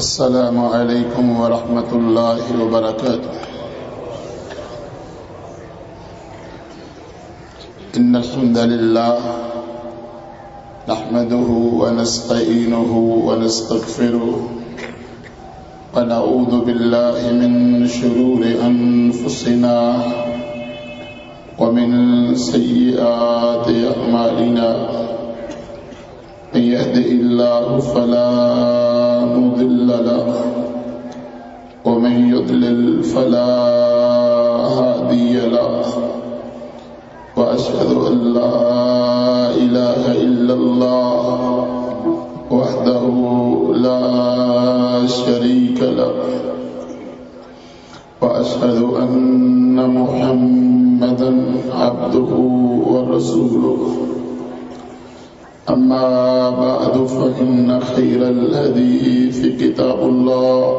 السلام علیکم ورحمۃ اللہ وبرکاتہ۔ ان الحمد للہ نحمده ونستعینه ونستغفره ونعوذ باللہ من شرور انفسنا ومن سیئات اعمالنا، من يهده الله فلا مضل له ومن يضلل فلا هادي له، وأشهد أن لا إله إلا الله وحده لا شريك له، وأشهد أن محمدا عبده ورسوله. أما بعد فإن خير الحديث كتاب الله،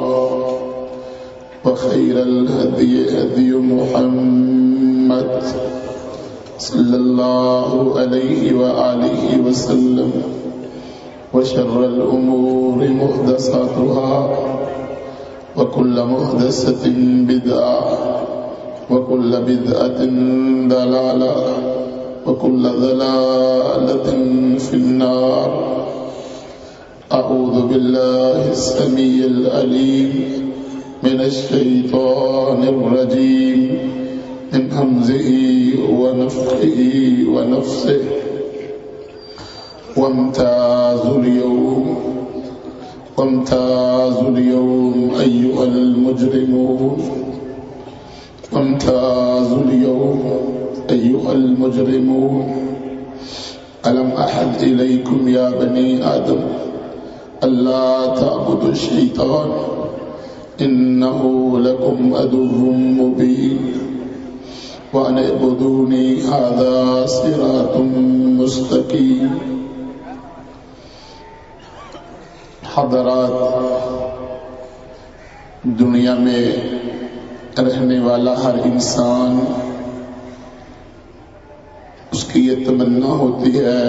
وخير الهدي هدي محمد صلى الله عليه وآله وسلم، وشر الأمور محدثاتها، وكل محدثة بدعة، وكل بدعة ضلالة، وكل ضلالة في النار. أعوذ بالله السميع العليم من الشيطان الرجيم، من همزه ونفخه ونفثه. وامتازوا اليوم أيها المجرمون، وامتازوا اليوم أيها المجرمون. ألم أحد إليكم يا بني آدم ألا تعبدوا الشيطان إنه لكم عدو مبين، وأن اعبدوني هذا صراط مستقيم. حضرات، دنیا میں رہنے والا ہر انسان اس کی یہ تمنا ہوتی ہے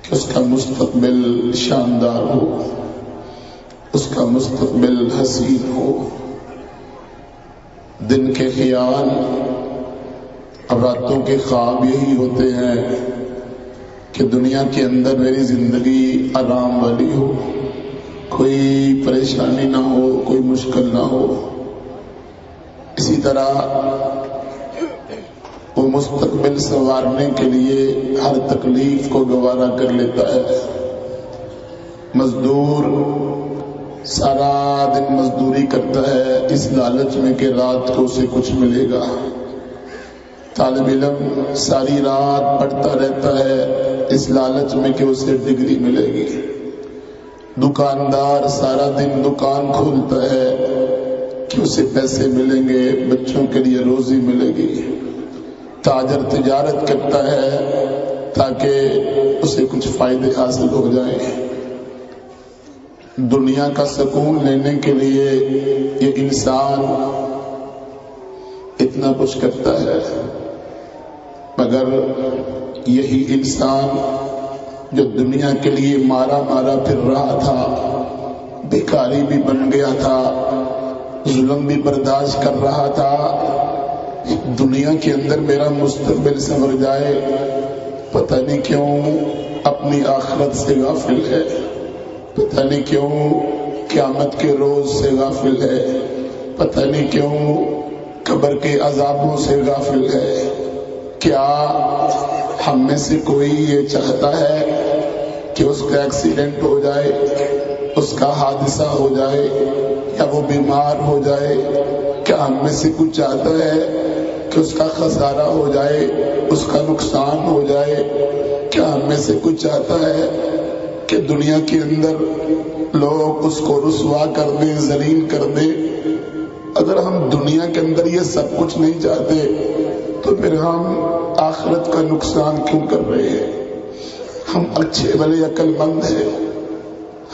کہ اس کا مستقبل شاندار ہو، اس کا مستقبل حسین ہو. دن کے خیال اور راتوں کے خواب یہی ہوتے ہیں کہ دنیا کے اندر میری زندگی آرام والی ہو، کوئی پریشانی نہ ہو، کوئی مشکل نہ ہو. اسی طرح وہ مستقبل سنوارنے کے لیے ہر تکلیف کو گوارا کر لیتا ہے. مزدور سارا دن مزدوری کرتا ہے اس لالچ میں کہ رات کو اسے کچھ ملے گا. طالب علم ساری رات پڑھتا رہتا ہے اس لالچ میں کہ اسے ڈگری ملے گی. دکاندار سارا دن دکان کھولتا ہے کہ اسے پیسے ملیں گے، بچوں کے لیے روزی ملے گی. تاجر تجارت کرتا ہے تاکہ اسے کچھ فائدے حاصل ہو جائیں. دنیا کا سکون لینے کے لیے یہ انسان اتنا کچھ کرتا ہے، مگر یہی انسان جو دنیا کے لیے مارا پھر رہا تھا، بیکاری بھی بن گیا تھا، ظلم بھی برداشت کر رہا تھا، دنیا کے اندر میرا مستقبل سنور جائے، پتہ نہیں کیوں اپنی آخرت سے غافل ہے، پتہ نہیں کیوں قیامت کے روز سے غافل ہے، پتہ نہیں کیوں قبر کے عذابوں سے غافل ہے. کیا ہم میں سے کوئی یہ چاہتا ہے کہ اس کا ایکسیڈنٹ ہو جائے، اس کا حادثہ ہو جائے، یا وہ بیمار ہو جائے؟ کیا ہم میں سے کچھ چاہتا ہے کہ اس کا خسارہ ہو جائے، اس کا نقصان ہو جائے؟ کیا ہم میں سے کچھ چاہتا ہے کہ دنیا کے اندر لوگ اس کو رسوا کر دیں، ذلیل کر دیں؟ اگر ہم دنیا کے اندر یہ سب کچھ نہیں چاہتے تو پھر ہم آخرت کا نقصان کیوں کر رہے ہیں؟ ہم اچھے بھلے عقل مند ہیں،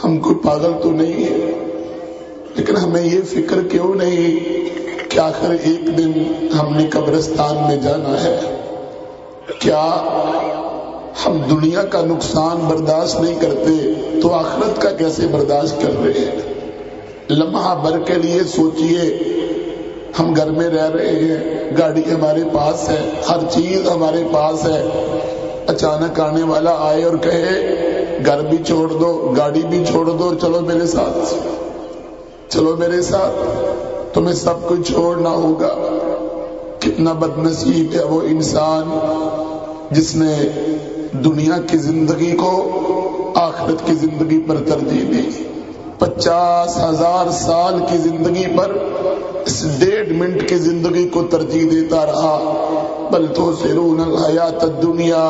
ہم کوئی پاگل تو نہیں ہے، لیکن ہمیں یہ فکر کیوں نہیں کہ آخر ایک دن ہم نے قبرستان میں جانا ہے؟ کیا ہم دنیا کا نقصان برداشت نہیں کرتے تو آخرت کا کیسے برداشت کر رہے ہیں؟ لمحہ بھر کے لیے سوچئے، ہم گھر میں رہ رہے ہیں، گاڑی ہمارے پاس ہے، ہر چیز ہمارے پاس ہے، اچانک آنے والا آئے اور کہے گھر بھی چھوڑ دو، گاڑی بھی چھوڑ دو، چلو میرے ساتھ، چلو میرے ساتھ، تمہیں سب کچھ چھوڑنا ہوگا۔ کتنا بد نصیب ہے وہ انسان جس نے دنیا کی زندگی کو آخرت کی زندگی پر ترجیح دی۔ 50,000 سال کی زندگی پر اس 1.5 منٹ کی زندگی کو ترجیح دیتا رہا۔ بل تؤثرون الحیات الدنیا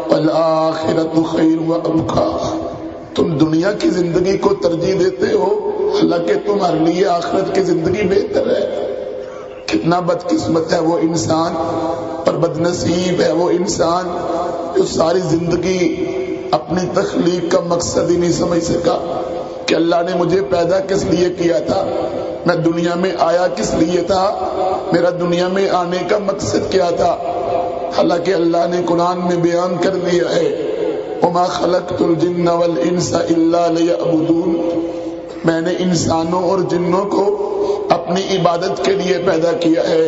والآخرۃ خیر وابقیٰ، تم دنیا کی زندگی کو ترجیح دیتے ہو حالانکہ تمہارے لیے آخرت کی زندگی بہتر ہے۔ کتنا بدقسمت ہے وہ انسان اور بد نصیب ہے وہ انسان جو ساری زندگی اپنی تخلیق کا مقصد ہی نہیں سمجھ سکا کہ اللہ نے مجھے پیدا کس لیے کیا تھا، میں دنیا میں آیا کس لیے تھا، میرا دنیا میں آنے کا مقصد کیا تھا۔ حالانکہ اللہ نے قرآن میں بیان کر دیا ہے وَمَا خَلَقْتُ الْجِنَّ وَالْإِنسَ إِلَّا لِيَعْبُدُونَ، میں نے انسانوں اور جنوں کو اپنی عبادت کے لیے پیدا کیا ہے۔